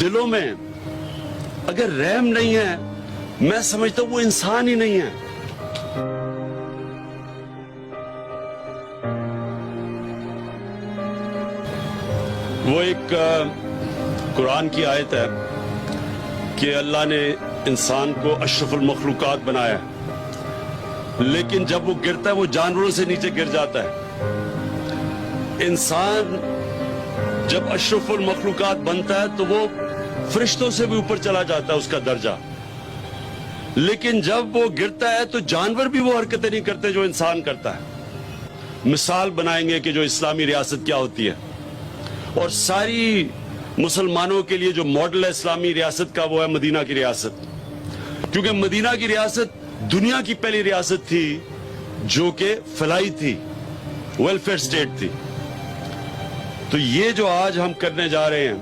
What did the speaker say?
دلوں میں اگر رحم نہیں ہے میں سمجھتا ہوں وہ انسان ہی نہیں ہے. وہ ایک قرآن کی آیت ہے کہ اللہ نے انسان کو اشرف المخلوقات بنایا ہے، لیکن جب وہ گرتا ہے وہ جانوروں سے نیچے گر جاتا ہے. انسان جب اشرف المخلوقات بنتا ہے تو وہ فرشتوں سے بھی اوپر چلا جاتا ہے اس کا درجہ، لیکن جب وہ گرتا ہے تو جانور بھی وہ حرکتیں نہیں کرتے جو انسان کرتا ہے. مثال بنائیں گے کہ جو اسلامی ریاست کیا ہوتی ہے، اور ساری مسلمانوں کے لیے جو ماڈل ہے اسلامی ریاست کا وہ ہے مدینہ کی ریاست، کیونکہ مدینہ کی ریاست دنیا کی پہلی ریاست تھی جو کہ فلاحی تھی، ویلفیئر سٹیٹ تھی. تو یہ جو آج ہم کرنے جا رہے ہیں